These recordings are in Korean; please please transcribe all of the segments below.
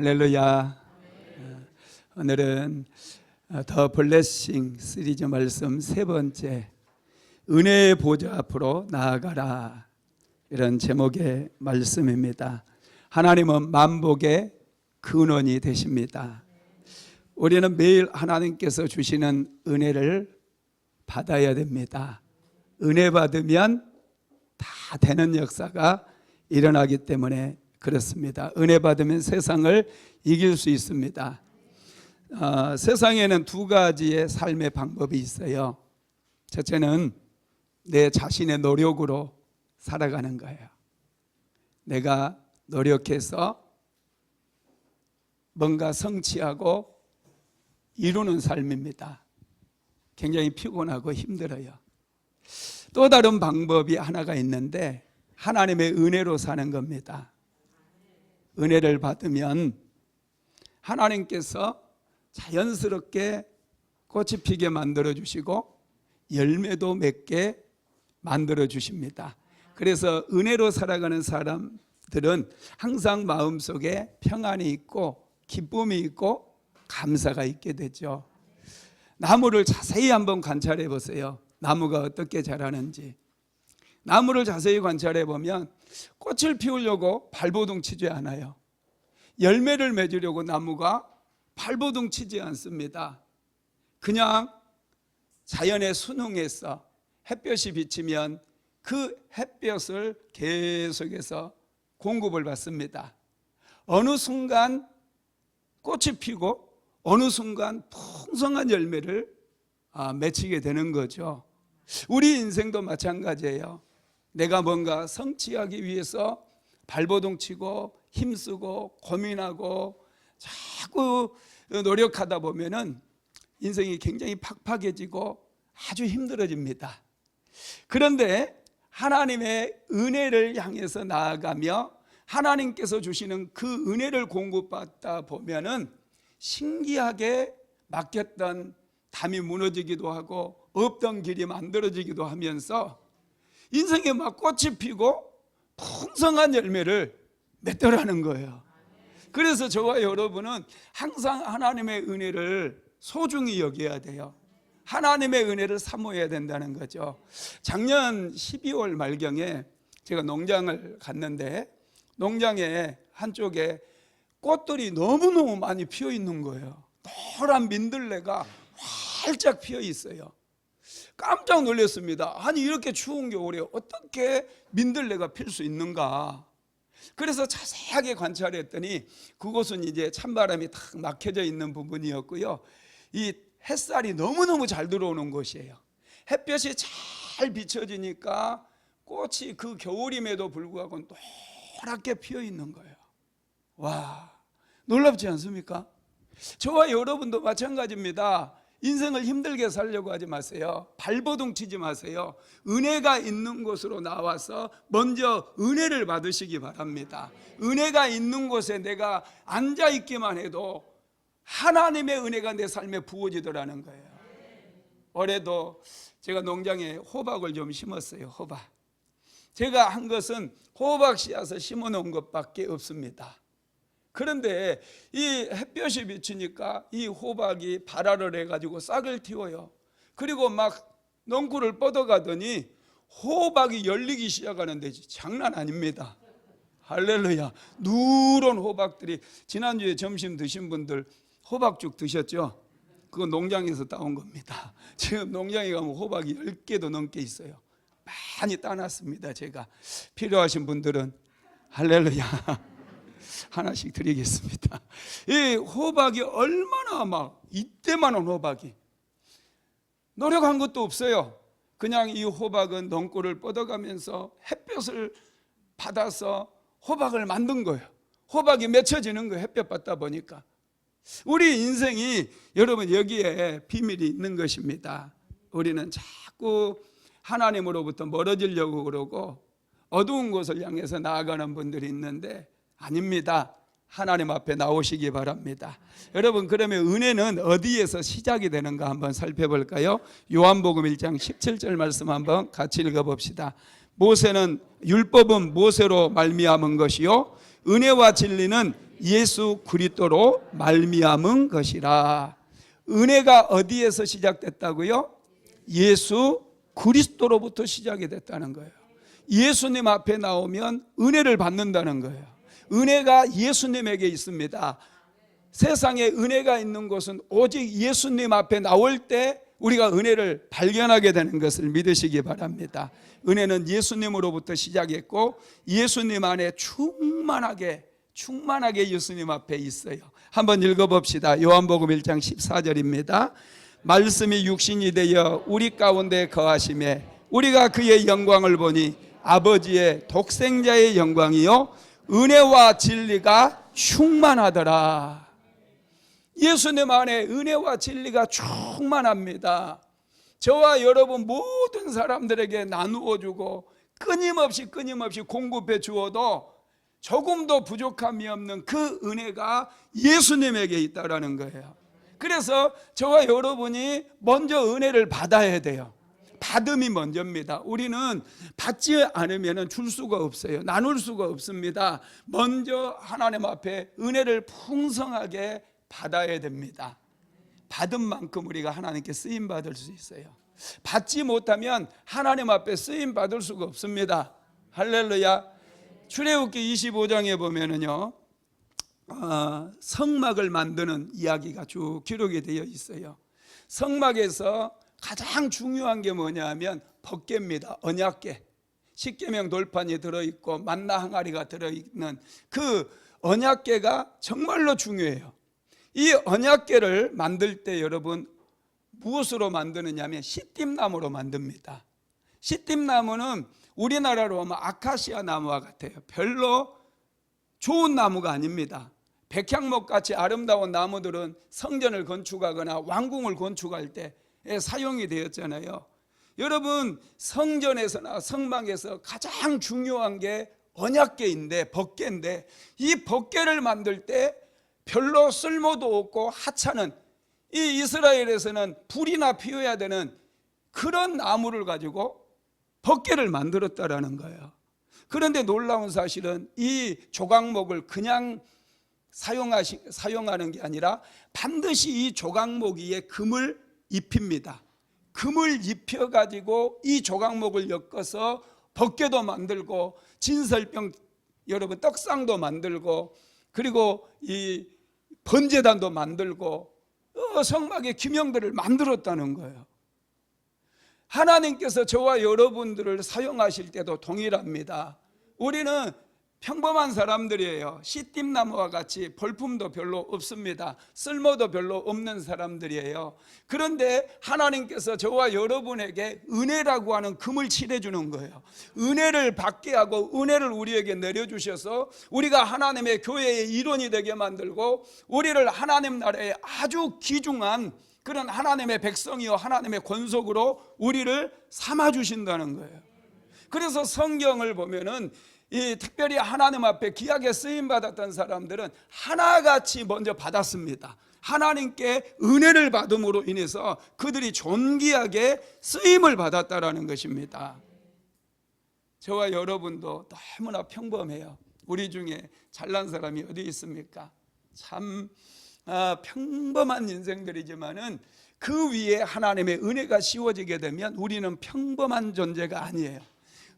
할렐루야. 오늘은 더 블레싱 시리즈 말씀 세 번째, 은혜의 보좌 앞으로 나아가라, 이런 제목의 말씀입니다. 하나님은 만복의 근원이 되십니다. 우리는 매일 하나님께서 주시는 은혜를 받아야 됩니다. 은혜 받으면 다 되는 역사가 일어나기 때문에 그렇습니다. 은혜 받으면 세상을 이길 수 있습니다. 세상에는 두 가지의 삶의 방법이 있어요. 첫째는 내 자신의 노력으로 살아가는 거예요. 내가 노력해서 뭔가 성취하고 이루는 삶입니다. 굉장히 피곤하고 힘들어요. 또 다른 방법이 하나가 있는데 하나님의 은혜로 사는 겁니다. 은혜를 받으면 하나님께서 자연스럽게 꽃이 피게 만들어 주시고 열매도 맺게 만들어 주십니다. 그래서 은혜로 살아가는 사람들은 항상 마음속에 평안이 있고 기쁨이 있고 감사가 있게 되죠. 나무를 자세히 한번 관찰해 보세요. 나무가 어떻게 자라는지. 나무를 자세히 관찰해 보면 꽃을 피우려고 발버둥 치지 않아요. 열매를 맺으려고 나무가 발버둥 치지 않습니다. 그냥 자연에 순응해서 햇볕이 비치면 그 햇볕을 계속해서 공급을 받습니다. 어느 순간 꽃이 피고 어느 순간 풍성한 열매를 맺히게 되는 거죠. 우리 인생도 마찬가지예요. 내가 뭔가 성취하기 위해서 발버둥 치고 힘쓰고 고민하고 자꾸 노력하다 보면은 인생이 굉장히 팍팍해지고 아주 힘들어집니다. 그런데 하나님의 은혜를 향해서 나아가며 하나님께서 주시는 그 은혜를 공급받다 보면은 신기하게 막혔던 담이 무너지기도 하고 없던 길이 만들어지기도 하면서 인생에 막 꽃이 피고 풍성한 열매를 맺더라는 거예요. 그래서 저와 여러분은 항상 하나님의 은혜를 소중히 여겨야 돼요. 하나님의 은혜를 사모해야 된다는 거죠. 작년 12월 말경에 제가 농장을 갔는데 농장에 한쪽에 꽃들이 너무너무 많이 피어 있는 거예요. 노란 민들레가 활짝 피어 있어요. 깜짝 놀랐습니다. 아니 이렇게 추운 겨울에 어떻게 민들레가 필 수 있는가. 그래서 자세하게 관찰했더니 그곳은 이제 찬바람이 탁 막혀져 있는 부분이었고요. 이 햇살이 너무너무 잘 들어오는 곳이에요. 햇볕이 잘 비춰지니까 꽃이 그 겨울임에도 불구하고 노랗게 피어 있는 거예요. 와, 놀랍지 않습니까? 저와 여러분도 마찬가지입니다. 인생을 힘들게 살려고 하지 마세요. 발버둥 치지 마세요. 은혜가 있는 곳으로 나와서 먼저 은혜를 받으시기 바랍니다. 은혜가 있는 곳에 내가 앉아있기만 해도 하나님의 은혜가 내 삶에 부어지더라는 거예요. 올해도 제가 농장에 호박을 좀 심었어요. 호박. 제가 한 것은 호박 씨앗을 심어놓은 것밖에 없습니다. 그런데 이 햇볕이 비치니까 이 호박이 발화를 해가지고 싹을 틔워요. 그리고 막 넝쿨을 뻗어가더니 호박이 열리기 시작하는데 장난 아닙니다. 할렐루야. 누런 호박들이, 지난주에 점심 드신 분들 호박죽 드셨죠? 그거 농장에서 따온 겁니다. 지금 농장에 가면 호박이 10개도 넘게 있어요. 많이 따놨습니다. 제가 필요하신 분들은 할렐루야 하나씩 드리겠습니다. 이 호박이 얼마나 막 이때만한 호박이, 노력한 것도 없어요. 그냥 이 호박은 넝쿨을 뻗어가면서 햇볕을 받아서 호박을 만든 거예요. 호박이 맺혀지는 거예요. 햇볕 받다 보니까. 우리 인생이 여러분 여기에 비밀이 있는 것입니다. 우리는 자꾸 하나님으로부터 멀어지려고 그러고 어두운 곳을 향해서 나아가는 분들이 있는데 아닙니다. 하나님 앞에 나오시기 바랍니다. 여러분, 그러면 은혜는 어디에서 시작이 되는가 한번 살펴볼까요? 요한복음 1장 17절 말씀 한번 같이 읽어봅시다. 율법은 모세로 말미암은 것이요 은혜와 진리는 예수 그리스도로 말미암은 것이라. 은혜가 어디에서 시작됐다고요? 예수 그리스도로부터 시작이 됐다는 거예요. 예수님 앞에 나오면 은혜를 받는다는 거예요. 은혜가 예수님에게 있습니다. 세상에 은혜가 있는 곳은 오직 예수님 앞에 나올 때 우리가 은혜를 발견하게 되는 것을 믿으시기 바랍니다. 은혜는 예수님으로부터 시작했고 예수님 안에 충만하게 예수님 앞에 있어요. 한번 읽어봅시다. 요한복음 1장 14절입니다. 말씀이 육신이 되어 우리 가운데 거하심에 우리가 그의 영광을 보니 아버지의 독생자의 영광이요 은혜와 진리가 충만하더라. 예수님 안에 은혜와 진리가 충만합니다. 저와 여러분 모든 사람들에게 나누어 주고 끊임없이 공급해 주어도 조금도 부족함이 없는 그 은혜가 예수님에게 있다라는 거예요. 그래서 저와 여러분이 먼저 은혜를 받아야 돼요. 받음이 먼저입니다. 우리는 받지 않으면 줄 수가 없어요. 나눌 수가 없습니다. 먼저 하나님 앞에 은혜를 풍성하게 받아야 됩니다. 받은 만큼 우리가 하나님께 쓰임 받을 수 있어요. 받지 못하면 하나님 앞에 쓰임 받을 수가 없습니다. 할렐루야. 출애굽기 25장에 보면은요, 성막을 만드는 이야기가 쭉 기록이 되어 있어요. 성막에서 가장 중요한 게 뭐냐면 법궤입니다. 언약궤. 십계명 돌판이 들어있고 만나 항아리가 들어있는 그 언약궤가 정말로 중요해요. 이 언약궤를 만들 때 여러분 무엇으로 만드느냐 하면 시띠나무로 만듭니다. 시띠나무는 우리나라로 하면 아카시아 나무와 같아요. 별로 좋은 나무가 아닙니다. 백향목같이 아름다운 나무들은 성전을 건축하거나 왕궁을 건축할 때 사용이 되었잖아요. 여러분 성전에서나 성막에서 가장 중요한 게 언약궤인데 법궤인데 이 법궤를 만들 때 별로 쓸모도 없고 하찮은 이 이스라엘에서는 불이나 피워야 되는 그런 나무를 가지고 법궤를 만들었다라는 거예요. 그런데 놀라운 사실은 이 조각목을 그냥 사용하는 게 아니라 반드시 이 조각목 위에 금을 입힙니다. 금을 입혀가지고 이 조각목을 엮어서 법궤도 만들고 진설병 여러분 떡상도 만들고 그리고 이 번제단도 만들고 성막의 기명들을 만들었다는 거예요. 하나님께서 저와 여러분들을 사용하실 때도 동일합니다. 우리는 평범한 사람들이에요. 시띠나무와 같이 볼품도 별로 없습니다. 쓸모도 별로 없는 사람들이에요. 그런데 하나님께서 저와 여러분에게 은혜라고 하는 금을 칠해주는 거예요. 은혜를 받게 하고 은혜를 우리에게 내려주셔서 우리가 하나님의 교회의 일원이 되게 만들고 우리를 하나님 나라의 아주 귀중한 그런 하나님의 백성이요 하나님의 권속으로 우리를 삼아주신다는 거예요. 그래서 성경을 보면은 이 특별히 하나님 앞에 귀하게 쓰임받았던 사람들은 하나같이 먼저 받았습니다. 하나님께 은혜를 받음으로 인해서 그들이 존귀하게 쓰임을 받았다라는 것입니다. 저와 여러분도 너무나 평범해요. 우리 중에 잘난 사람이 어디 있습니까? 참 평범한 인생들이지만은 그 위에 하나님의 은혜가 씌워지게 되면 우리는 평범한 존재가 아니에요.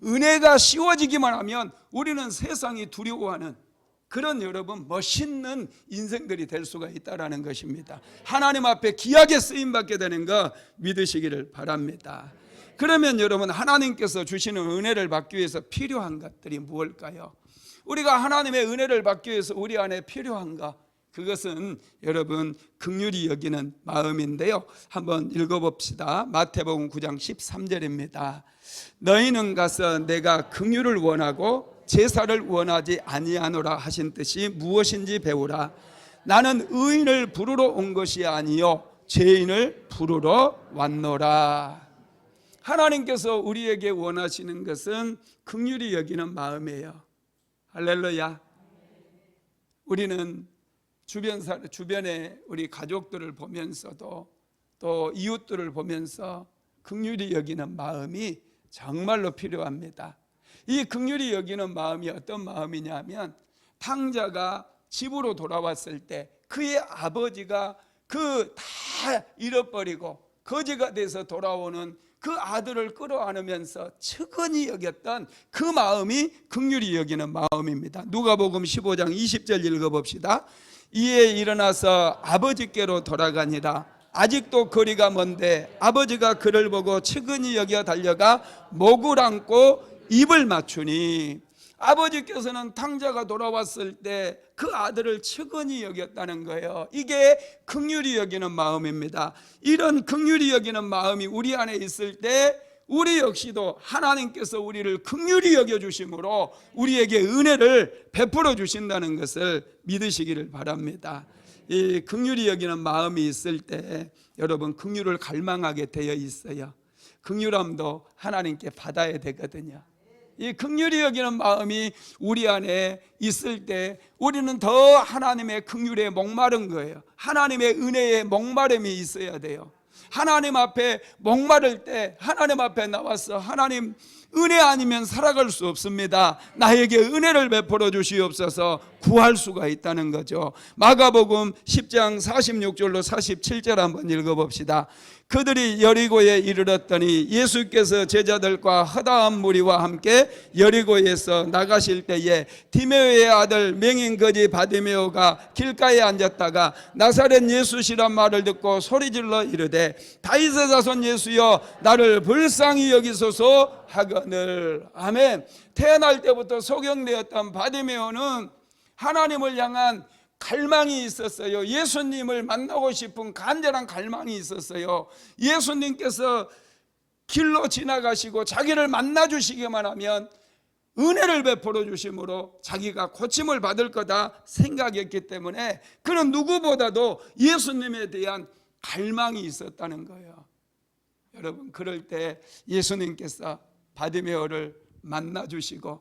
은혜가 씌워지기만 하면 우리는 세상이 두려워하는 그런 여러분 멋있는 인생들이 될 수가 있다는 것입니다. 하나님 앞에 귀하게 쓰임받게 되는 거 믿으시기를 바랍니다. 그러면 여러분 하나님께서 주시는 은혜를 받기 위해서 필요한 것들이 무엇일까요? 우리가 하나님의 은혜를 받기 위해서 우리 안에 필요한가? 그것은 여러분 긍휼히 여기는 마음인데요. 한번 읽어봅시다. 마태복음 9장 13절입니다. 너희는 가서 내가 긍휼을 원하고 제사를 원하지 아니하노라 하신 뜻이 무엇인지 배우라. 나는 의인을 부르러 온 것이 아니요 죄인을 부르러 왔노라. 하나님께서 우리에게 원하시는 것은 긍휼히 여기는 마음이에요. 할렐루야. 우리는 주변에 우리 가족들을 보면서도 또 이웃들을 보면서 긍휼히 여기는 마음이 정말로 필요합니다. 이 긍휼히 여기는 마음이 어떤 마음이냐면 탕자가 집으로 돌아왔을 때 그의 아버지가 그 다 잃어버리고 거지가 돼서 돌아오는 그 아들을 끌어안으면서 측은히 여겼던 그 마음이 긍휼히 여기는 마음입니다. 누가복음 15장 20절 읽어봅시다. 이에 일어나서 아버지께로 돌아가니라. 아직도 거리가 먼데 아버지가 그를 보고 측은히 여겨 달려가 목을 안고 입을 맞추니, 아버지께서는 탕자가 돌아왔을 때 그 아들을 측은히 여겼다는 거예요. 이게 긍휼히 여기는 마음입니다. 이런 긍휼히 여기는 마음이 우리 안에 있을 때 우리 역시도 하나님께서 우리를 긍휼히 여겨주심으로 우리에게 은혜를 베풀어 주신다는 것을 믿으시기를 바랍니다. 이 긍휼히 여기는 마음이 있을 때 여러분 긍휼을 갈망하게 되어 있어요. 긍휼함도 하나님께 받아야 되거든요. 이 긍휼히 여기는 마음이 우리 안에 있을 때 우리는 더 하나님의 긍휼에 목마른 거예요. 하나님의 은혜에 목마름이 있어야 돼요. 하나님 앞에 목마를 때 하나님 앞에 나와서 하나님, 은혜 아니면 살아갈 수 없습니다. 나에게 은혜를 베풀어 주시옵소서 구할 수가 있다는 거죠. 마가복음 10장 46절로 47절 한번 읽어봅시다. 그들이 여리고에 이르렀더니 예수께서 제자들과 허다한 무리와 함께 여리고에서 나가실 때에 디메오의 아들 명인 거지 바디메오가 길가에 앉았다가 나사렛 예수시란 말을 듣고 소리질러 이르되 다윗의 자손 예수여 나를 불쌍히 여기소서 하거늘. 아멘. 태어날 때부터 소경되었던 바디메오는 하나님을 향한 갈망이 있었어요. 예수님을 만나고 싶은 간절한 갈망이 있었어요. 예수님께서 길로 지나가시고 자기를 만나 주시기만 하면 은혜를 베풀어 주심으로 자기가 고침을 받을 거다 생각했기 때문에 그는 누구보다도 예수님에 대한 갈망이 있었다는 거예요. 여러분, 그럴 때 예수님께서 바디메오를 만나 주시고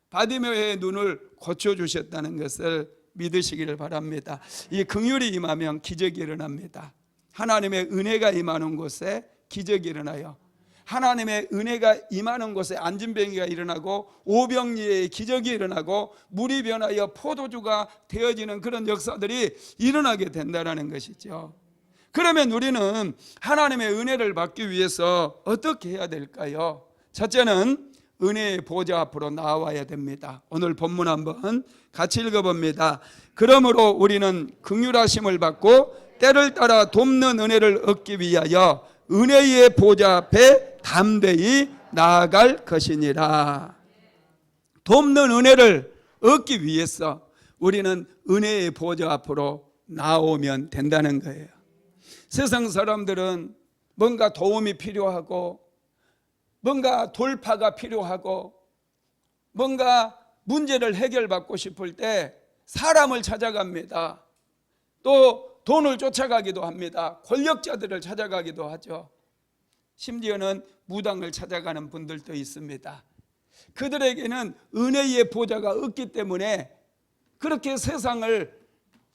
바디메오의 눈을 고쳐 주셨다는 것을 믿으시기를 바랍니다. 이 긍휼이 임하면 기적이 일어납니다. 하나님의 은혜가 임하는 곳에 기적이 일어나요. 하나님의 은혜가 임하는 곳에 안진병이가 일어나고 오병이의 기적이 일어나고 물이 변하여 포도주가 되어지는 그런 역사들이 일어나게 된다는 것이죠. 그러면 우리는 하나님의 은혜를 받기 위해서 어떻게 해야 될까요? 첫째는 은혜의 보좌 앞으로 나와야 됩니다. 오늘 본문 한번 같이 읽어봅니다. 그러므로 우리는 긍휼하심을 받고 때를 따라 돕는 은혜를 얻기 위하여 은혜의 보좌 앞에 담대히 나아갈 것이니라. 돕는 은혜를 얻기 위해서 우리는 은혜의 보좌 앞으로 나오면 된다는 거예요. 세상 사람들은 뭔가 도움이 필요하고 뭔가 돌파가 필요하고 뭔가 문제를 해결받고 싶을 때 사람을 찾아갑니다. 또 돈을 쫓아가기도 합니다. 권력자들을 찾아가기도 하죠. 심지어는 무당을 찾아가는 분들도 있습니다. 그들에게는 은혜의 보좌가 없기 때문에 그렇게 세상을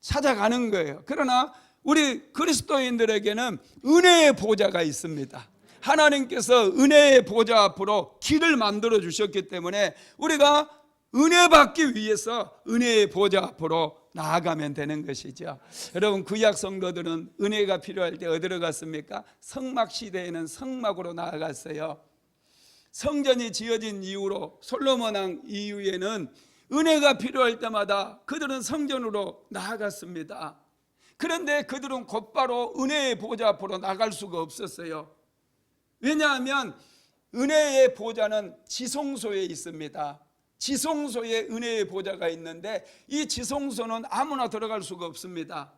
찾아가는 거예요. 그러나 우리 그리스도인들에게는 은혜의 보좌가 있습니다. 하나님께서 은혜의 보좌 앞으로 길을 만들어 주셨기 때문에 우리가 은혜 받기 위해서 은혜의 보좌 앞으로 나아가면 되는 것이죠. 여러분, 구약 성도들은 은혜가 필요할 때 어디로 갔습니까? 성막 시대에는 성막으로 나아갔어요. 성전이 지어진 이후로 솔로몬 왕 이후에는 은혜가 필요할 때마다 그들은 성전으로 나아갔습니다. 그런데 그들은 곧바로 은혜의 보좌 앞으로 나갈 수가 없었어요. 왜냐하면 은혜의 보좌는 지성소에 있습니다. 지성소에 은혜의 보좌가 있는데 이 지성소는 아무나 들어갈 수가 없습니다.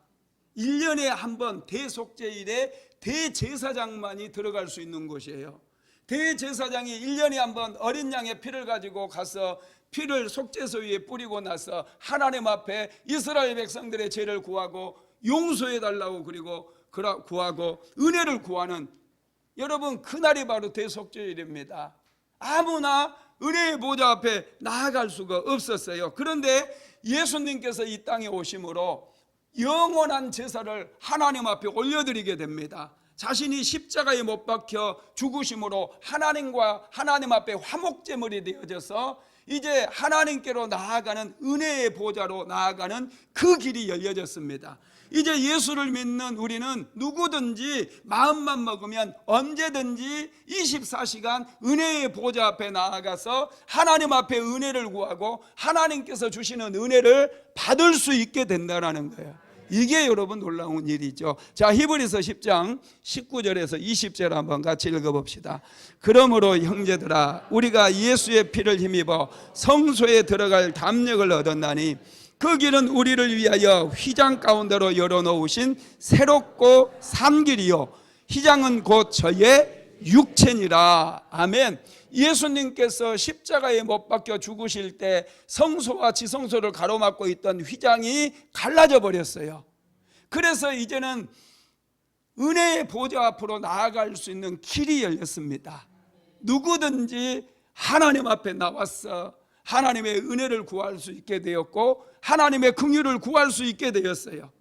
1년에 한 번 대속죄일에 대제사장만이 들어갈 수 있는 곳이에요. 대제사장이 1년에 한 번 어린 양의 피를 가지고 가서 피를 속죄소 위에 뿌리고 나서 하나님 앞에 이스라엘 백성들의 죄를 구하고 용서해 달라고 그리고 구하고 은혜를 구하는, 여러분, 그날이 바로 대속죄일입니다. 아무나 은혜의 보좌 앞에 나아갈 수가 없었어요. 그런데 예수님께서 이 땅에 오심으로 영원한 제사를 하나님 앞에 올려드리게 됩니다. 자신이 십자가에 못 박혀 죽으심으로 하나님과 하나님 앞에 화목제물이 되어져서 이제 하나님께로 나아가는 은혜의 보좌로 나아가는 그 길이 열려졌습니다. 이제 예수를 믿는 우리는 누구든지 마음만 먹으면 언제든지 24시간 은혜의 보좌 앞에 나아가서 하나님 앞에 은혜를 구하고 하나님께서 주시는 은혜를 받을 수 있게 된다는 거예요. 이게 여러분 놀라운 일이죠. 자, 히브리서 10장 19절에서 20절 한번 같이 읽어봅시다. 그러므로 형제들아, 우리가 예수의 피를 힘입어 성소에 들어갈 담력을 얻었나니 그 길은 우리를 위하여 휘장 가운데로 열어놓으신 새롭고 산 길이요 휘장은 곧 저의 육체니라. 아멘. 예수님께서 십자가에 못 박혀 죽으실 때 성소와 지성소를 가로막고 있던 휘장이 갈라져 버렸어요. 그래서 이제는 은혜의 보좌 앞으로 나아갈 수 있는 길이 열렸습니다. 누구든지 하나님 앞에 나와서 하나님의 은혜를 구할 수 있게 되었고 하나님의 긍휼을 구할 수 있게 되었어요.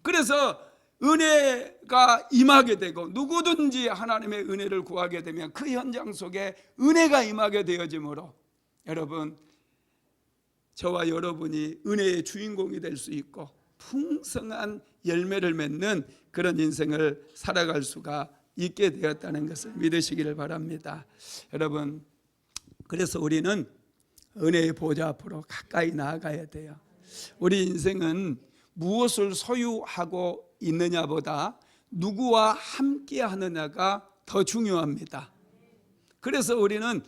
그래서 은혜가 임하게 되고 누구든지 하나님의 은혜를 구하게 되면 그 현장 속에 은혜가 임하게 되어지므로 여러분, 저와 여러분이 은혜의 주인공이 될 수 있고 풍성한 열매를 맺는 그런 인생을 살아갈 수가 있게 되었다는 것을 믿으시기를 바랍니다. 여러분, 그래서 우리는 은혜의 보좌 앞으로 가까이 나아가야 돼요. 우리 인생은 무엇을 소유하고 있느냐보다 누구와 함께 하느냐가 더 중요합니다. 그래서 우리는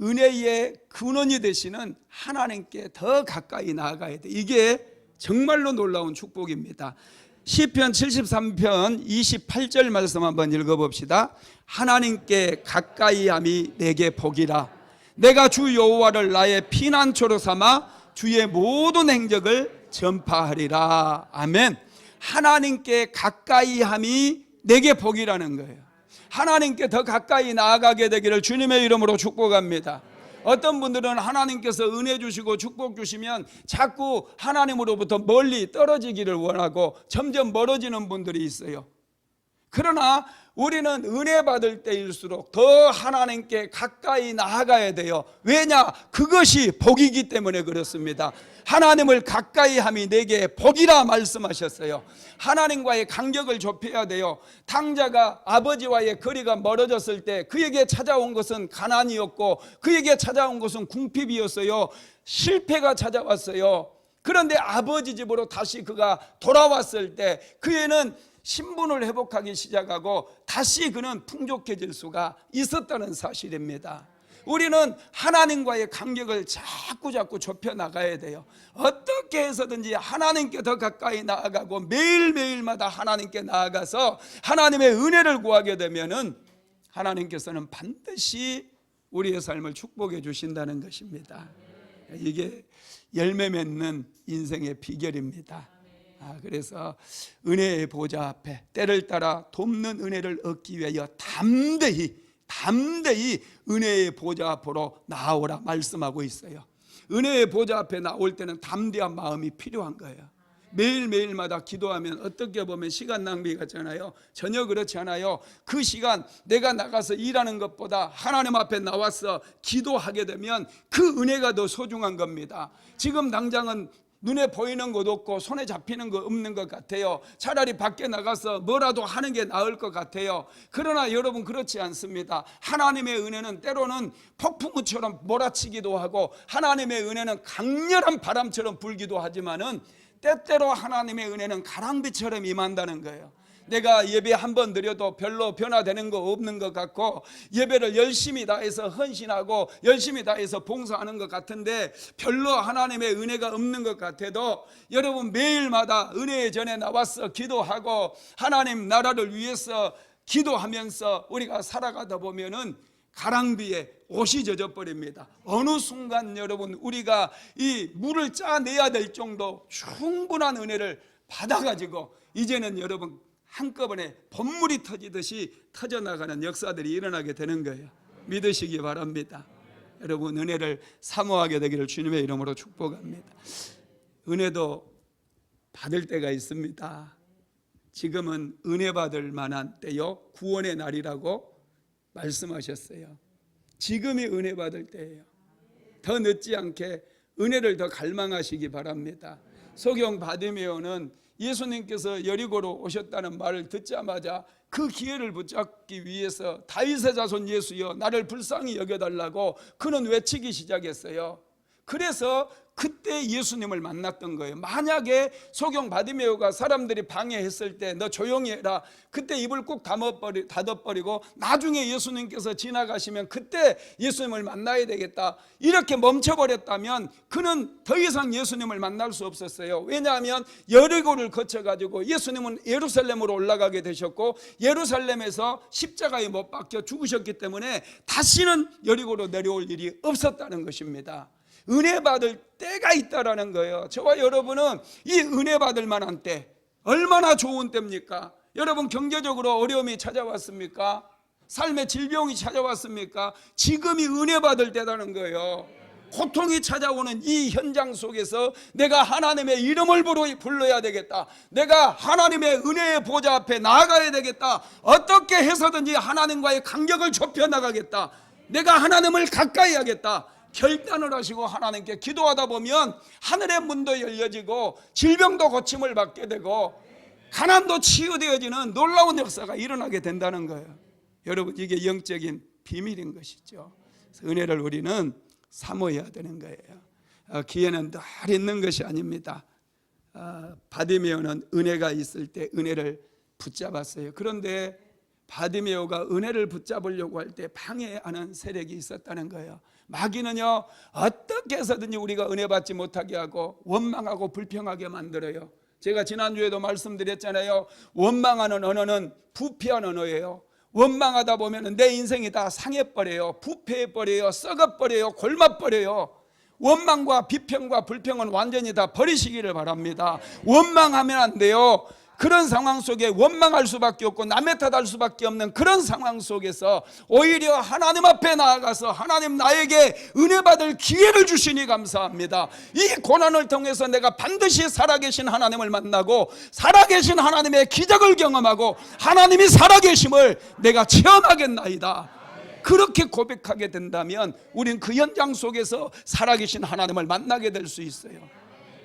은혜의 근원이 되시는 하나님께 더 가까이 나아가야 돼. 이게 정말로 놀라운 축복입니다. 시편 73편 28절 말씀 한번 읽어봅시다. 하나님께 가까이함이 내게 복이라. 내가 주 여호와를 나의 피난처로 삼아 주의 모든 행적을 전파하리라. 아멘. 하나님께 가까이함이 내게 복이라는 거예요. 하나님께 더 가까이 나아가게 되기를 주님의 이름으로 축복합니다. 어떤 분들은 하나님께서 은혜 주시고 축복 주시면 자꾸 하나님으로부터 멀리 떨어지기를 원하고 점점 멀어지는 분들이 있어요. 그러나 우리는 은혜 받을 때일수록 더 하나님께 가까이 나아가야 돼요. 왜냐? 그것이 복이기 때문에 그렇습니다. 하나님을 가까이 함이 내게 복이라 말씀하셨어요. 하나님과의 간격을 좁혀야 돼요. 탕자가 아버지와의 거리가 멀어졌을 때 그에게 찾아온 것은 가난이었고 그에게 찾아온 것은 궁핍이었어요. 실패가 찾아왔어요. 그런데 아버지 집으로 다시 그가 돌아왔을 때 그에는 신분을 회복하기 시작하고 다시 그는 풍족해질 수가 있었다는 사실입니다. 우리는 하나님과의 간격을 자꾸 좁혀 나가야 돼요. 어떻게 해서든지 하나님께 더 가까이 나아가고 매일매일마다 하나님께 나아가서 하나님의 은혜를 구하게 되면은 하나님께서는 반드시 우리의 삶을 축복해 주신다는 것입니다. 이게 열매 맺는 인생의 비결입니다. 그래서 은혜의 보좌 앞에 때를 따라 돕는 은혜를 얻기 위하여 담대히 은혜의 보좌 앞으로 나오라 말씀하고 있어요. 은혜의 보좌 앞에 나올 때는 담대한 마음이 필요한 거예요. 매일매일마다 기도하면 어떻게 보면 시간 낭비 같잖아요. 전혀 그렇지 않아요. 그 시간 내가 나가서 일하는 것보다 하나님 앞에 나와서 기도하게 되면 그 은혜가 더 소중한 겁니다. 지금 당장은 눈에 보이는 것 없고 손에 잡히는 거 없는 것 같아요. 차라리 밖에 나가서 뭐라도 하는 게 나을 것 같아요. 그러나 여러분 그렇지 않습니다. 하나님의 은혜는 때로는 폭풍우처럼 몰아치기도 하고 하나님의 은혜는 강렬한 바람처럼 불기도 하지만은 때때로 하나님의 은혜는 가랑비처럼 임한다는 거예요. 내가 예배 한 번 드려도 별로 변화되는 거 없는 것 같고 예배를 열심히 다해서 헌신하고 열심히 다해서 봉사하는 것 같은데 별로 하나님의 은혜가 없는 것 같아도 여러분 매일마다 은혜의 전에 나와서 기도하고 하나님 나라를 위해서 기도하면서 우리가 살아가다 보면은 가랑비에 옷이 젖어버립니다. 어느 순간 여러분 우리가 이 물을 짜내야 될 정도 충분한 은혜를 받아가지고 이제는 여러분 한꺼번에 봇물이 터지듯이 터져나가는 역사들이 일어나게 되는 거예요. 믿으시기 바랍니다. 여러분 은혜를 사모하게 되기를 주님의 이름으로 축복합니다. 은혜도 받을 때가 있습니다. 지금은 은혜 받을 만한 때요 구원의 날이라고 말씀하셨어요. 지금이 은혜 받을 때예요. 더 늦지 않게 은혜를 더 갈망하시기 바랍니다. 소경 바디메오는 예수님께서 여리고로 오셨다는 말을 듣자마자 그 기회를 붙잡기 위해서 다윗의 자손 예수여 나를 불쌍히 여겨달라고 그는 외치기 시작했어요. 그래서 그때 예수님을 만났던 거예요. 만약에 소경 바디메오가 사람들이 방해했을 때 너 조용히 해라, 그때 입을 꾹 닫아버리고 나중에 예수님께서 지나가시면 그때 예수님을 만나야 되겠다, 이렇게 멈춰버렸다면 그는 더 이상 예수님을 만날 수 없었어요. 왜냐하면 여리고를 거쳐가지고 예수님은 예루살렘으로 올라가게 되셨고 예루살렘에서 십자가에 못 박혀 죽으셨기 때문에 다시는 여리고로 내려올 일이 없었다는 것입니다. 은혜 받을 때가 있다라는 거예요. 저와 여러분은 이 은혜 받을 만한 때, 얼마나 좋은 때입니까? 여러분 경제적으로 어려움이 찾아왔습니까? 삶의 질병이 찾아왔습니까? 지금이 은혜 받을 때라는 거예요. 고통이 찾아오는 이 현장 속에서 내가 하나님의 이름을 불러야 되겠다, 내가 하나님의 은혜의 보좌 앞에 나아가야 되겠다, 어떻게 해서든지 하나님과의 간격을 좁혀나가겠다, 내가 하나님을 가까이 하겠다 결단을 하시고 하나님께 기도하다 보면 하늘의 문도 열려지고 질병도 고침을 받게 되고 가난도 치유되어지는 놀라운 역사가 일어나게 된다는 거예요. 여러분, 이게 영적인 비밀인 것이죠. 그래서 은혜를 우리는 사모해야 되는 거예요. 기회는 늘 있는 것이 아닙니다. 바디메오는 은혜가 있을 때 은혜를 붙잡았어요. 그런데 바디메오가 은혜를 붙잡으려고 할 때 방해하는 세력이 있었다는 거예요. 마귀는요, 어떻게 해서든지 우리가 은혜 받지 못하게 하고 원망하고 불평하게 만들어요. 제가 지난주에도 말씀드렸잖아요. 원망하는 언어는 부패한 언어예요. 원망하다 보면 내 인생이 다 상해버려요, 부패해버려요, 썩어버려요, 골마버려요. 원망과 비평과 불평은 완전히 다 버리시기를 바랍니다. 원망하면 안 돼요. 그런 상황 속에 원망할 수밖에 없고 남의 탓할 수밖에 없는 그런 상황 속에서 오히려 하나님 앞에 나아가서 하나님 나에게 은혜 받을 기회를 주시니 감사합니다. 이 고난을 통해서 내가 반드시 살아계신 하나님을 만나고 살아계신 하나님의 기적을 경험하고 하나님이 살아계심을 내가 체험하겠나이다. 그렇게 고백하게 된다면 우린 그 현장 속에서 살아계신 하나님을 만나게 될 수 있어요.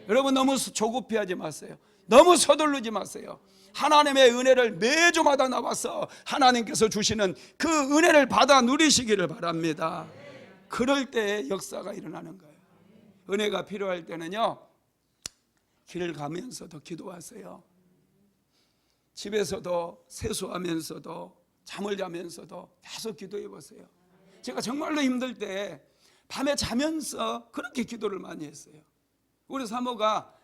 여러분, 너무 조급해하지 마세요. 너무 서두르지 마세요. 하나님의 은혜를 매주마다 나와서 하나님께서 주시는 그 은혜를 받아 누리시기를 바랍니다. 그럴 때 역사가 일어나는 거예요. 은혜가 필요할 때는요, 길을 가면서도 기도하세요. 집에서도 세수하면서도 잠을 자면서도 계속 기도해 보세요. 제가 정말로 힘들 때 밤에 자면서 그렇게 기도를 많이 했어요. 우리 사모가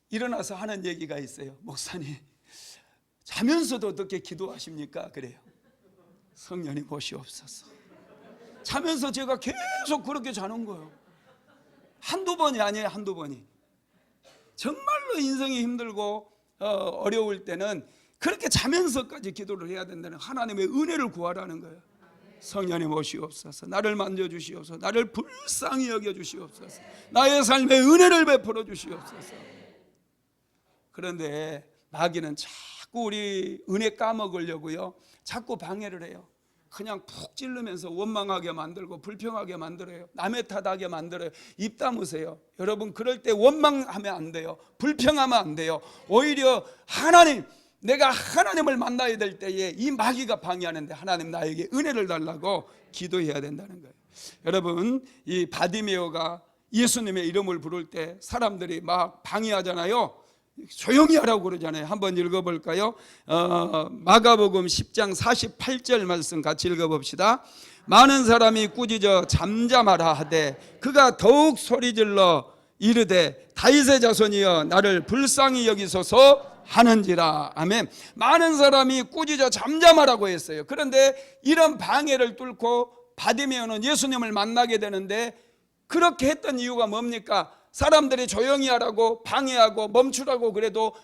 일어나서 하는 얘기가 있어요. 목사님, 자면서도 어떻게 기도하십니까? 그래요. 성령님 보시옵소서. 자면서 제가 계속 그렇게 자는 거예요. 한두 번이 아니에요. 한두 번이. 정말로 인생이 힘들고 어려울 때는 그렇게 자면서까지 기도를 해야 된다는, 하나님의 은혜를 구하라는 거예요. 성령님 오시옵소서. 나를 만져주시옵소서. 나를 불쌍히 여겨주시옵소서. 나의 삶에 은혜를 베풀어 주시옵소서. 그런데 마귀는 자꾸 우리 은혜 까먹으려고요, 자꾸 방해를 해요. 그냥 푹 찌르면서 원망하게 만들고 불평하게 만들어요. 남의 탓하게 만들어요. 입 다무세요. 여러분, 그럴 때 원망하면 안 돼요. 불평하면 안 돼요. 오히려 하나님, 내가 하나님을 만나야 될 때에 이 마귀가 방해하는데 하나님 나에게 은혜를 달라고 기도해야 된다는 거예요. 여러분, 이 바디메오가 예수님의 이름을 부를 때 사람들이 막 방해하잖아요. 조용히 하라고 그러잖아요. 한번 읽어볼까요? 마가복음 10장 48절 말씀 같이 읽어봅시다. 많은 사람이 꾸짖어 잠잠하라 하되 그가 더욱 소리질러 이르되 다윗의 자손이여 나를 불쌍히 여기소서 하는지라. 아멘. 많은 사람이 꾸짖어 잠잠하라고 했어요. 그런데 이런 방해를 뚫고 바디메오는 예수님을 만나게 되는데, 그렇게 했던 이유가 뭡니까? 사람들이 조용히 하라고 방해하고 멈추라고 그래도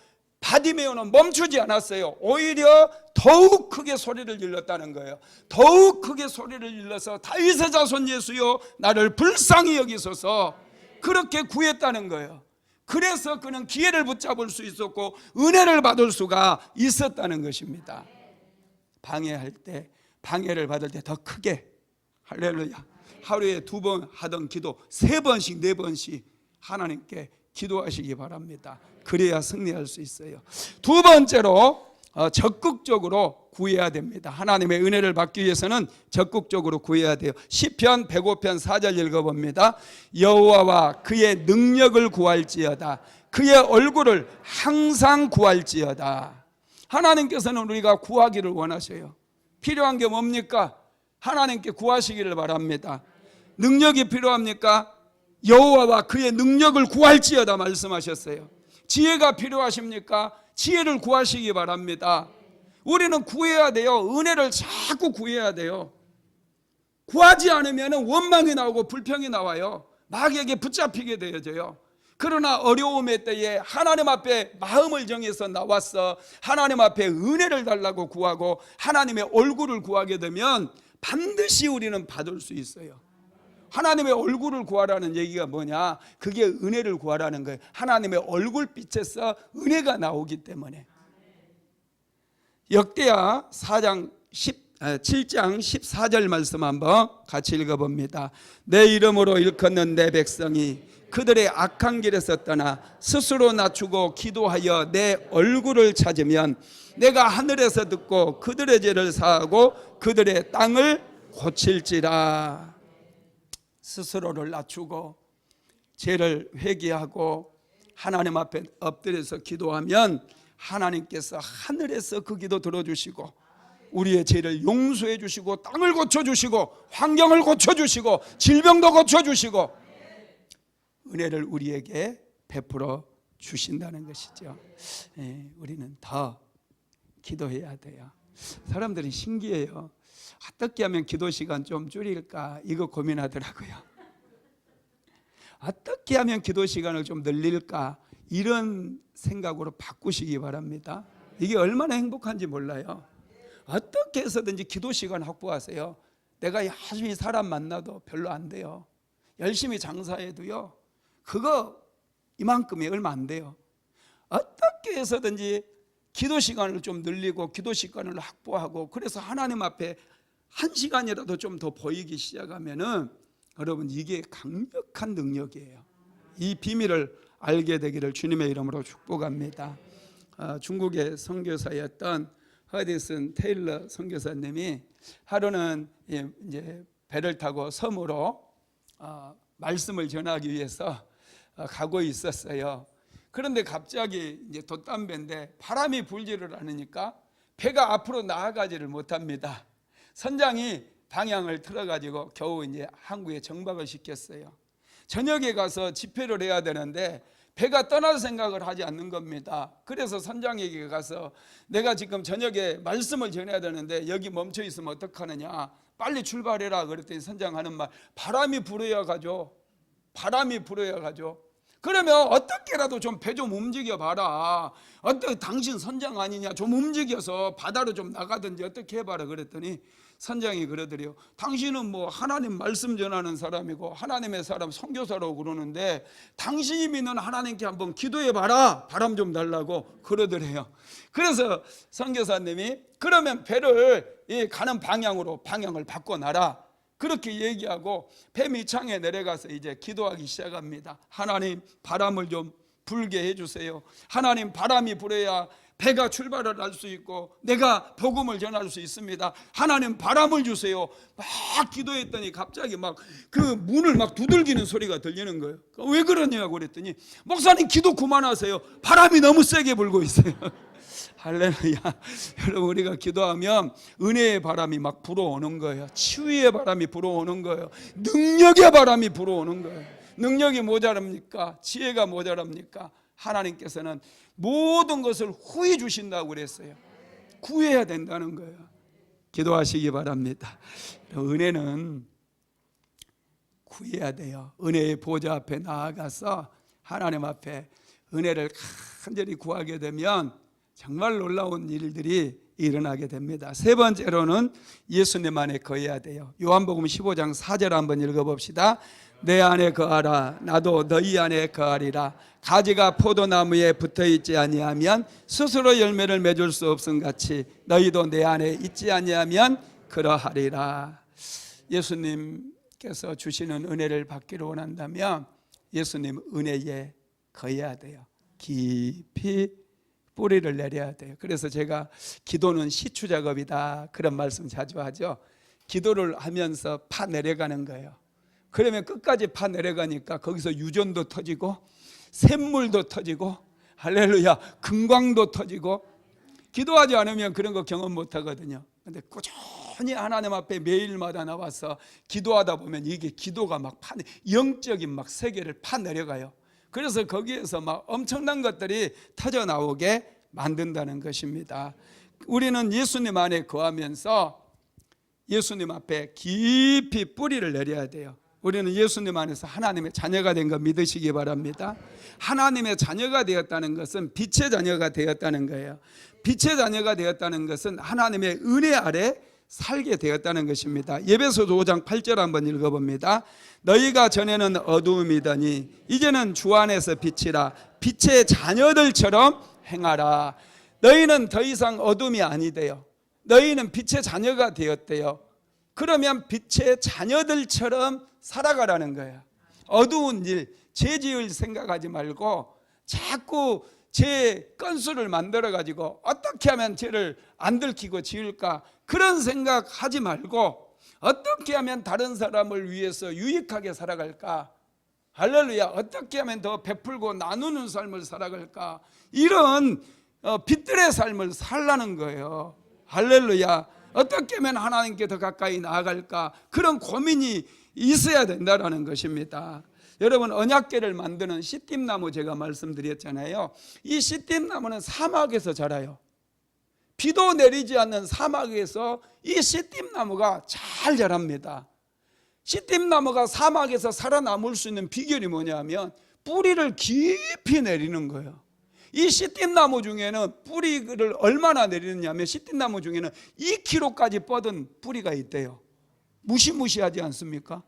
바디메오는 멈추지 않았어요. 오히려 더욱 크게 소리를 질렀다는 거예요. 더욱 크게 소리를 질러서 다윗의 자손 예수여 나를 불쌍히 여기소서, 그렇게 구했다는 거예요. 그래서 그는 기회를 붙잡을 수 있었고 은혜를 받을 수가 있었다는 것입니다. 방해할 때, 방해를 받을 때 더 크게, 할렐루야, 하루에 2번 하던 기도 3번씩 4번씩 하나님께 기도하시기 바랍니다. 그래야 승리할 수 있어요. 두 번째로 적극적으로 구해야 됩니다. 하나님의 은혜를 받기 위해서는 적극적으로 구해야 돼요. 시편 105편 4절 읽어봅니다. 여호와와 그의 능력을 구할지어다. 그의 얼굴을 항상 구할지어다. 하나님께서는 우리가 구하기를 원하셔요. 필요한 게 뭡니까? 하나님께 구하시기를 바랍니다. 능력이 필요합니까? 여호와와 그의 능력을 구할지어다 말씀하셨어요. 지혜가 필요하십니까? 지혜를 구하시기 바랍니다. 우리는 구해야 돼요. 은혜를 자꾸 구해야 돼요. 구하지 않으면 원망이 나오고 불평이 나와요. 마귀에게 붙잡히게 되어져요. 그러나 어려움의 때에 하나님 앞에 마음을 정해서 나와서 하나님 앞에 은혜를 달라고 구하고 하나님의 얼굴을 구하게 되면 반드시 우리는 받을 수 있어요. 하나님의 얼굴을 구하라는 얘기가 뭐냐? 그게 은혜를 구하라는 거예요. 하나님의 얼굴빛에서 은혜가 나오기 때문에. 역대하 7장 14절 말씀 한번 같이 읽어봅니다. 내 이름으로 일컫는 내 백성이 그들의 악한 길에서 떠나 스스로 낮추고 기도하여 내 얼굴을 찾으면 내가 하늘에서 듣고 그들의 죄를 사하고 그들의 땅을 고칠지라. 스스로를 낮추고 죄를 회개하고 하나님 앞에 엎드려서 기도하면 하나님께서 하늘에서 그 기도 들어주시고 우리의 죄를 용서해 주시고 땅을 고쳐주시고 환경을 고쳐주시고 질병도 고쳐주시고 은혜를 우리에게 베풀어 주신다는 것이죠. 우리는 더 기도해야 돼요. 사람들이 신기해요. 어떻게 하면 기도 시간 좀 줄일까 이거 고민하더라고요. 어떻게 하면 기도 시간을 좀 늘릴까 이런 생각으로 바꾸시기 바랍니다. 이게 얼마나 행복한지 몰라요. 어떻게 해서든지 기도 시간 확보하세요. 내가 열심히 사람 만나도 별로 안 돼요. 열심히 장사해도요 그거 이만큼이 얼마 안 돼요. 어떻게 해서든지 기도 시간을 좀 늘리고 기도 시간을 확보하고 그래서 하나님 앞에 1시간이라도 좀 더 보이기 시작하면은 여러분 이게 강력한 능력이에요. 이 비밀을 알게 되기를 주님의 이름으로 축복합니다. 중국의 선교사였던 허디슨 테일러 선교사님이 하루는 이제 배를 타고 섬으로 말씀을 전하기 위해서 가고 있었어요. 그런데 갑자기 이제 돛담배인데 바람이 불지를 않으니까 배가 앞으로 나아가지를 못합니다. 선장이 방향을 틀어가지고 겨우 이제 항구에 정박을 시켰어요. 저녁에 가서 집회를 해야 되는데 배가 떠날 생각을 하지 않는 겁니다. 그래서 선장에게 가서 내가 지금 저녁에 말씀을 전해야 되는데 여기 멈춰 있으면 어떡하느냐, 빨리 출발해라 그랬더니 선장 하는 말, 바람이 불어야 가죠. 바람이 불어야 가죠. 그러면 어떻게라도 좀 배 좀 움직여 봐라. 어떻게 당신 선장 아니냐, 좀 움직여서 바다로 좀 나가든지 어떻게 해봐라 그랬더니 선장이 그러더래요. 당신은 뭐 하나님 말씀 전하는 사람이고 하나님의 사람 선교사라고 그러는데 당신이 믿는 하나님께 한번 기도해 봐라, 바람 좀 달라고 그러더래요. 그래서 선교사님이 그러면 배를 가는 방향으로 방향을 바꿔놔라 그렇게 얘기하고 배 밑창에 내려가서 이제 기도하기 시작합니다. 하나님 바람을 좀 불게 해주세요. 하나님 바람이 불어야 배가 출발을 할 수 있고 내가 복음을 전할 수 있습니다. 하나님 바람을 주세요. 막 기도했더니 갑자기 막 그 문을 막 두들기는 소리가 들리는 거예요. 왜 그러냐고 그랬더니 목사님 기도 그만하세요. 바람이 너무 세게 불고 있어요. 할렐루야. 여러분 우리가 기도하면 은혜의 바람이 막 불어오는 거예요. 치유의 바람이 불어오는 거예요. 능력의 바람이 불어오는 거예요. 능력이 모자랍니까? 지혜가 모자랍니까? 하나님께서는 모든 것을 후히 주신다고 그랬어요. 구해야 된다는 거예요. 기도하시기 바랍니다. 은혜는 구해야 돼요. 은혜의 보좌 앞에 나아가서 하나님 앞에 은혜를 간절히 구하게 되면 정말 놀라운 일들이 일어나게 됩니다. 세 번째로는 예수님 안에 거해야 돼요. 요한복음 15장 4절 한번 읽어봅시다. 내 안에 거하라 나도 너희 안에 거하리라. 가지가 포도나무에 붙어있지 아니하면 스스로 열매를 맺을 수 없음같이 너희도 내 안에 있지 아니하면 그러하리라. 예수님 예수님께서 주시는 은혜를 받기를 원한다면 예수님 은혜에 거해야 돼요. 깊이 뿌리를 내려야 돼요. 그래서 제가 기도는 시추 작업이다 그런 말씀 자주 하죠. 기도를 하면서 파 내려가는 거예요. 그러면 끝까지 파 내려가니까 거기서 유전도 터지고 샘물도 터지고 할렐루야 금광도 터지고. 기도하지 않으면 그런 거 경험 못 하거든요. 근데 꾸준히 하나님 앞에 매일마다 나와서 기도하다 보면 이게 기도가 막 영적인 막 세계를 파 내려가요. 그래서 거기에서 막 엄청난 것들이 터져 나오게 만든다는 것입니다. 우리는 예수님 안에 거하면서 예수님 앞에 깊이 뿌리를 내려야 돼요. 우리는 예수님 안에서 하나님의 자녀가 된 거 믿으시기 바랍니다. 하나님의 자녀가 되었다는 것은 빛의 자녀가 되었다는 거예요. 빛의 자녀가 되었다는 것은 하나님의 은혜 아래 살게 되었다는 것입니다. 에베소서 5장 8절 한번 읽어봅니다. 너희가 전에는 어두움이더니 이제는 주 안에서 빛이라. 빛의 자녀들처럼 행하라. 너희는 더 이상 어둠이 아니대요. 너희는 빛의 자녀가 되었대요. 그러면 빛의 자녀들처럼 살아가라는 거예요. 어두운 일, 죄 지을 생각하지 말고 자꾸 죄 건수를 만들어 가지고 어떻게 하면 죄를 안 들키고 지을까 그런 생각하지 말고 어떻게 하면 다른 사람을 위해서 유익하게 살아갈까, 할렐루야, 어떻게 하면 더 베풀고 나누는 삶을 살아갈까, 이런 빛들의 삶을 살라는 거예요. 할렐루야. 어떻게 하면 하나님께 더 가까이 나아갈까, 그런 고민이 있어야 된다는 것입니다. 여러분, 언약궤를 만드는 시띠나무 제가 말씀드렸잖아요. 이 시띠나무는 사막에서 자라요. 비도 내리지 않는 사막에서 이 시띠나무가 잘 자랍니다. 시띠나무가 사막에서 살아남을 수 있는 비결이 뭐냐면 뿌리를 깊이 내리는 거예요. 이 시띠나무 중에는 뿌리를 얼마나 내리느냐면 시띠나무 중에는 2km까지 뻗은 뿌리가 있대요. 무시무시하지 않습니까?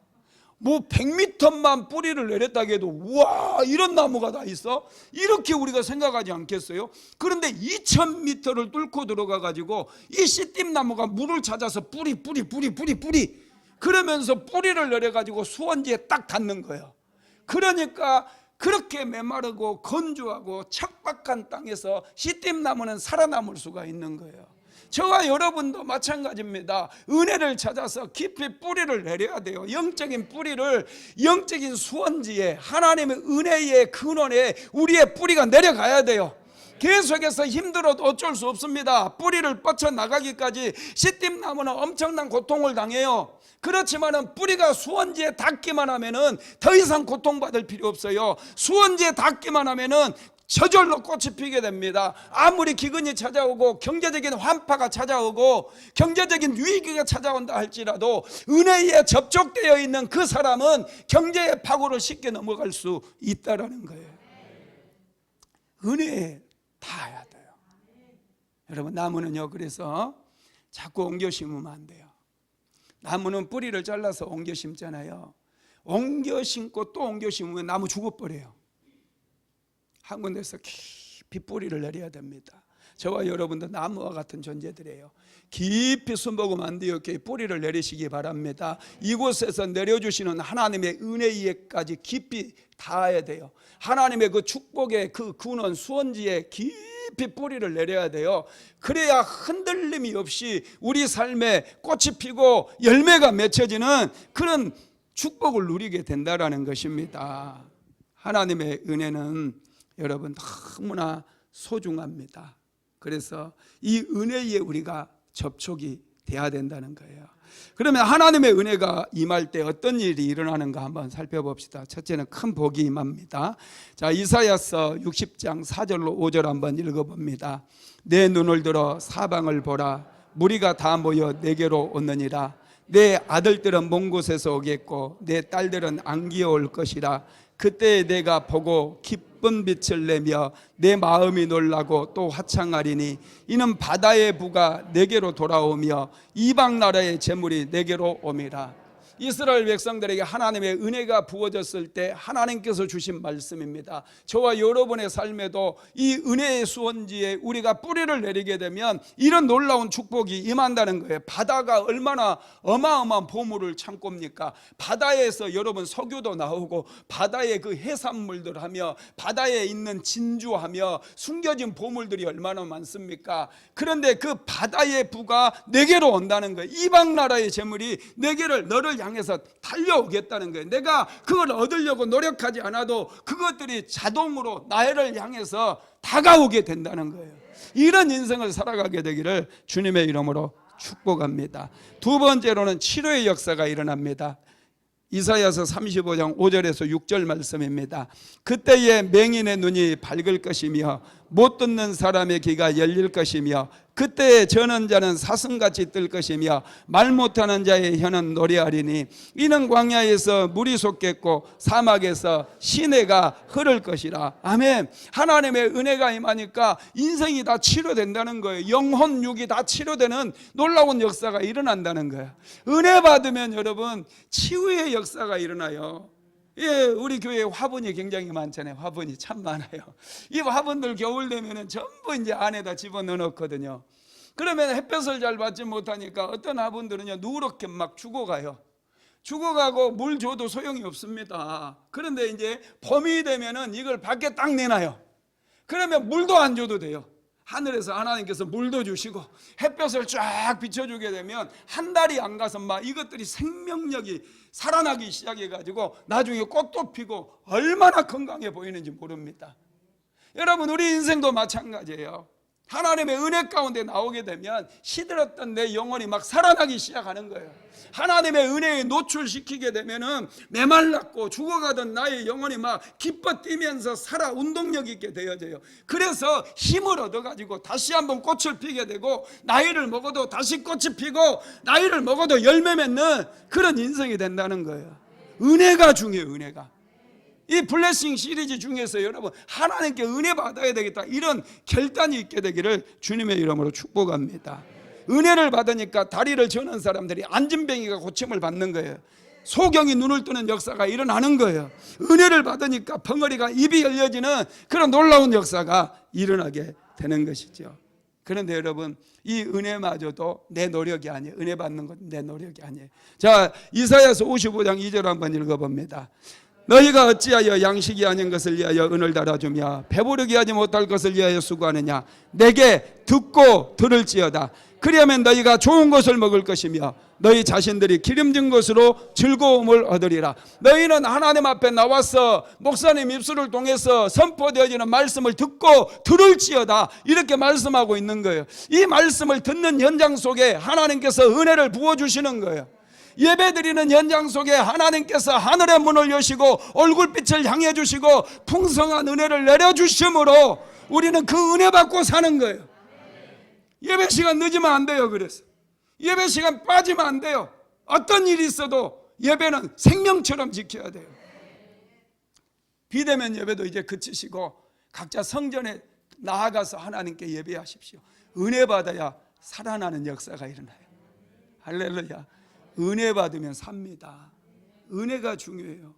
뭐 100m만 뿌리를 내렸다고 해도 우와, 이런 나무가 다 있어? 이렇게 우리가 생각하지 않겠어요? 그런데 2000m를 뚫고 들어가 가지고 이 시띠나무가 물을 찾아서 뿌리 그러면서 뿌리를 내려 가지고 수원지에 딱 닿는 거예요. 그러니까 그렇게 메마르고 건조하고 척박한 땅에서 시띠나무는 살아남을 수가 있는 거예요. 저와 여러분도 마찬가지입니다. 은혜를 찾아서 깊이 뿌리를 내려야 돼요. 영적인 뿌리를, 영적인 수원지에, 하나님의 은혜의 근원에 우리의 뿌리가 내려가야 돼요. 계속해서 힘들어도 어쩔 수 없습니다. 뿌리를 뻗쳐나가기까지 시띠나무는 엄청난 고통을 당해요. 그렇지만 뿌리가 수원지에 닿기만 하면 더 이상 고통받을 필요 없어요. 수원지에 닿기만 하면 저절로 꽃이 피게 됩니다. 아무리 기근이 찾아오고 경제적인 환파가 찾아오고 경제적인 위기가 찾아온다 할지라도 은혜에 접촉되어 있는 그 사람은 경제의 파고를 쉽게 넘어갈 수 있다는 거예요. 은혜에 닿아야 돼요. 여러분, 나무는요, 그래서 자꾸 옮겨 심으면 안 돼요. 나무는 뿌리를 잘라서 옮겨 심잖아요. 옮겨 심고 또 옮겨 심으면 나무 죽어버려요. 한 군데서 깊이 뿌리를 내려야 됩니다. 저와 여러분도 나무와 같은 존재들이에요. 깊이 숨보고만 되었기에 뿌리를 내리시기 바랍니다. 이곳에서 내려주시는 하나님의 은혜에까지 깊이 닿아야 돼요. 하나님의 그 축복의 그 근원 수원지에 깊이 뿌리를 내려야 돼요. 그래야 흔들림이 없이 우리 삶에 꽃이 피고 열매가 맺혀지는 그런 축복을 누리게 된다는 것입니다. 하나님의 은혜는 여러분 너무나 소중합니다. 그래서 이 은혜에 우리가 접촉이 돼야 된다는 거예요. 그러면 하나님의 은혜가 임할 때 어떤 일이 일어나는가 한번 살펴봅시다. 첫째는 큰 복이 임합니다. 자, 이사야서 60장 4절로 5절 한번 읽어봅니다. 내 눈을 들어 사방을 보라. 무리가 다 모여 내게로 오느니라. 내 아들들은 먼 곳에서 오겠고 내 딸들은 안기어 올 것이라. 그때 내가 보고 기쁜 빛을 내며 내 마음이 놀라고 또 화창하리니 이는 바다의 부가 내게로 돌아오며 이방 나라의 재물이 내게로 옴이라. 이스라엘 백성들에게 하나님의 은혜가 부어졌을 때 하나님께서 주신 말씀입니다. 저와 여러분의 삶에도 이 은혜의 수원지에 우리가 뿌리를 내리게 되면 이런 놀라운 축복이 임한다는 거예요. 바다가 얼마나 어마어마한 보물을 창고입니까? 바다에서 여러분 석유도 나오고 바다의 그 해산물들 하며 바다에 있는 진주하며 숨겨진 보물들이 얼마나 많습니까? 그런데 그 바다의 부가 내게로 온다는 거예요. 이방 나라의 재물이 너를 향해서 달려오겠다는 거예요. 내가 그걸 얻으려고 노력하지 않아도 그것들이 자동으로 나를 향해서 다가오게 된다는 거예요. 이런 인생을 살아가게 되기를 주님의 이름으로 축복합니다. 두 번째로는 치료의 역사가 일어납니다. 이사야서 35장 5절에서 6절 말씀입니다. 그때에 맹인의 눈이 밝을 것이며 못 듣는 사람의 귀가 열릴 것이며 그때에 저는 자는 사슴같이 뜰 것이며 말 못하는 자의 혀는 노래하리니 이는 광야에서 물이 솟겠고 사막에서 시내가 흐를 것이라. 아멘. 하나님의 은혜가 임하니까 인생이 다 치료된다는 거예요. 영혼 육이 다 치료되는 놀라운 역사가 일어난다는 거예요. 은혜 받으면 여러분 치유의 역사가 일어나요. 예, 우리 교회에 화분이 굉장히 많잖아요. 화분이 참 많아요. 이 화분들 겨울 되면은 전부 이제 안에다 집어넣어 놓거든요. 그러면 햇볕을 잘 받지 못하니까 어떤 화분들은요 누렇게 막 죽어가요. 죽어가고 물 줘도 소용이 없습니다. 그런데 이제 봄이 되면은 이걸 밖에 딱 내놔요. 그러면 물도 안 줘도 돼요. 하늘에서 하나님께서 물도 주시고 햇볕을 쫙 비춰주게 되면 한 달이 안 가서 막 이것들이 생명력이 살아나기 시작해가지고 나중에 꽃도 피고 얼마나 건강해 보이는지 모릅니다. 여러분 우리 인생도 마찬가지예요. 하나님의 은혜 가운데 나오게 되면 시들었던 내 영혼이 막 살아나기 시작하는 거예요. 하나님의 은혜에 노출시키게 되면은 메말랐고 죽어가던 나의 영혼이 막 기뻐 뛰면서 살아 운동력 있게 되어져요. 그래서 힘을 얻어가지고 다시 한번 꽃을 피게 되고 나이를 먹어도 다시 꽃이 피고 나이를 먹어도 열매 맺는 그런 인생이 된다는 거예요. 은혜가 중요해요. 은혜가. 이 블레싱 시리즈 중에서 여러분 하나님께 은혜 받아야 되겠다 이런 결단이 있게 되기를 주님의 이름으로 축복합니다. 은혜를 받으니까 다리를 저는 사람들이 안진뱅이가 고침을 받는 거예요. 소경이 눈을 뜨는 역사가 일어나는 거예요. 은혜를 받으니까 벙어리가 입이 열려지는 그런 놀라운 역사가 일어나게 되는 것이죠. 그런데 여러분 이 은혜마저도 내 노력이 아니에요. 은혜 받는 건 내 노력이 아니에요. 자, 이사야서 55장 2절 한번 읽어봅니다. 너희가 어찌하여 양식이 아닌 것을 위하여 은을 달아주며 배부르게 하지 못할 것을 위하여 수고하느냐. 내게 듣고 들을지어다. 그리하면 너희가 좋은 것을 먹을 것이며 너희 자신들이 기름진 것으로 즐거움을 얻으리라. 너희는 하나님 앞에 나와서 목사님 입술을 통해서 선포되어지는 말씀을 듣고 들을지어다 이렇게 말씀하고 있는 거예요. 이 말씀을 듣는 현장 속에 하나님께서 은혜를 부어주시는 거예요. 예배드리는 현장 속에 하나님께서 하늘의 문을 여시고 얼굴빛을 향해 주시고 풍성한 은혜를 내려주심으로 우리는 그 은혜 받고 사는 거예요. 예배 시간 늦으면 안 돼요. 그래서 예배 시간 빠지면 안 돼요. 어떤 일이 있어도 예배는 생명처럼 지켜야 돼요. 비대면 예배도 이제 그치시고 각자 성전에 나아가서 하나님께 예배하십시오. 은혜 받아야 살아나는 역사가 일어나요. 할렐루야. 은혜 받으면 삽니다. 은혜가 중요해요.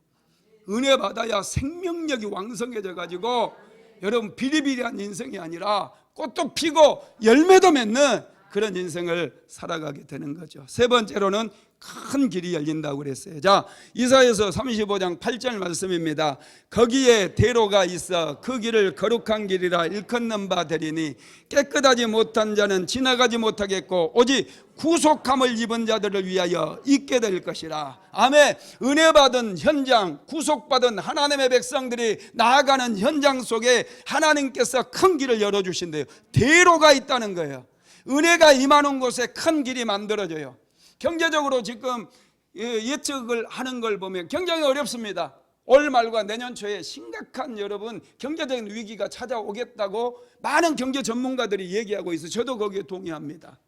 은혜 받아야 생명력이 왕성해져 가지고 여러분 비리비리한 인생이 아니라 꽃도 피고 열매도 맺는 그런 인생을 살아가게 되는 거죠. 세 번째로는 큰 길이 열린다고 그랬어요. 자, 이사야서 35장 8절 말씀입니다. 거기에 대로가 있어 그 길을 거룩한 길이라 일컫는 바 되리니 깨끗하지 못한 자는 지나가지 못하겠고 오직 구속함을 입은 자들을 위하여 있게 될 것이라. 아멘. 은혜 받은 현장, 구속받은 하나님의 백성들이 나아가는 현장 속에 하나님께서 큰 길을 열어주신대요. 대로가 있다는 거예요. 은혜가 임하는 곳에 큰 길이 만들어져요. 경제적으로 지금 예측을 하는 걸 보면 굉장히 어렵습니다. 올 말과 내년 초에 심각한 여러분 경제적인 위기가 찾아오겠다고 많은 경제 전문가들이 얘기하고 있어요. 저도 거기에 동의합니다.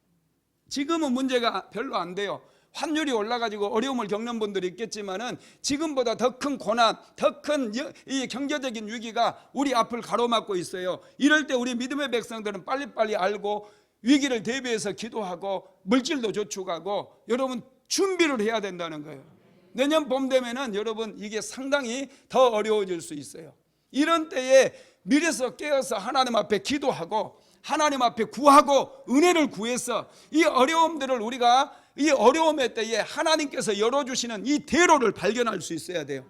지금은 문제가 별로 안 돼요. 환율이 올라가지고 어려움을 겪는 분들이 있겠지만은 지금보다 더 큰 고난, 더 큰 이 경제적인 위기가 우리 앞을 가로막고 있어요. 이럴 때 우리 믿음의 백성들은 빨리빨리 알고 위기를 대비해서 기도하고 물질도 저축하고 여러분 준비를 해야 된다는 거예요. 내년 봄 되면은 여러분 이게 상당히 더 어려워질 수 있어요. 이런 때에 미래서 깨어서 하나님 앞에 기도하고 하나님 앞에 구하고 은혜를 구해서 이 어려움들을 우리가 이 어려움의 때에 하나님께서 열어주시는 이 대로를 발견할 수 있어야 돼요.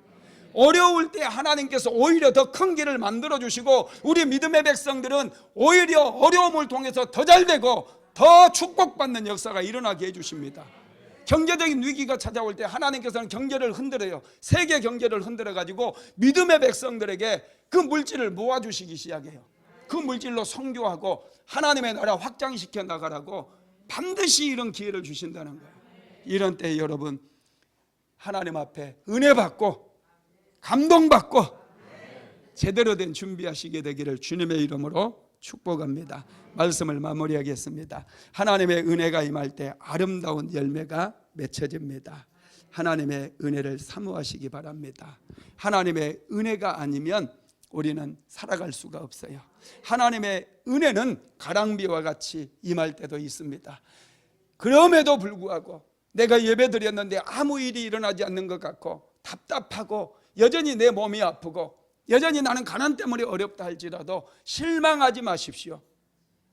어려울 때 하나님께서 오히려 더 큰 길을 만들어 주시고 우리 믿음의 백성들은 오히려 어려움을 통해서 더 잘되고 더 축복받는 역사가 일어나게 해주십니다. 경제적인 위기가 찾아올 때 하나님께서는 경제를 흔들어요. 세계 경제를 흔들어 가지고 믿음의 백성들에게 그 물질을 모아주시기 시작해요. 그 물질로 선교하고 하나님의 나라 확장시켜 나가라고 반드시 이런 기회를 주신다는 거예요. 이런 때 여러분 하나님 앞에 은혜 받고 감동받고 제대로 된 준비하시게 되기를 주님의 이름으로 축복합니다. 말씀을 마무리하겠습니다. 하나님의 은혜가 임할 때 아름다운 열매가 맺혀집니다. 하나님의 은혜를 사모하시기 바랍니다. 하나님의 은혜가 아니면 우리는 살아갈 수가 없어요. 하나님의 은혜는 가랑비와 같이 임할 때도 있습니다. 그럼에도 불구하고 내가 예배드렸는데 아무 일이 일어나지 않는 것 같고 답답하고 여전히 내 몸이 아프고 여전히 나는 가난 때문에 어렵다 할지라도 실망하지 마십시오.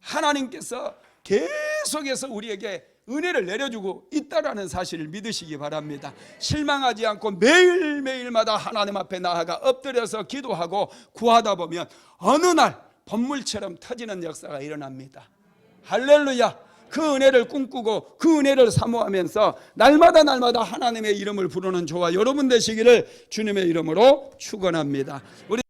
하나님께서 계속해서 우리에게 은혜를 내려주고 있다라는 사실을 믿으시기 바랍니다. 실망하지 않고 매일매일마다 하나님 앞에 나아가 엎드려서 기도하고 구하다 보면 어느 날 번물처럼 터지는 역사가 일어납니다. 할렐루야. 그 은혜를 꿈꾸고 그 은혜를 사모하면서 날마다 하나님의 이름을 부르는 저와 여러분 되시기를 주님의 이름으로 축원합니다. 우리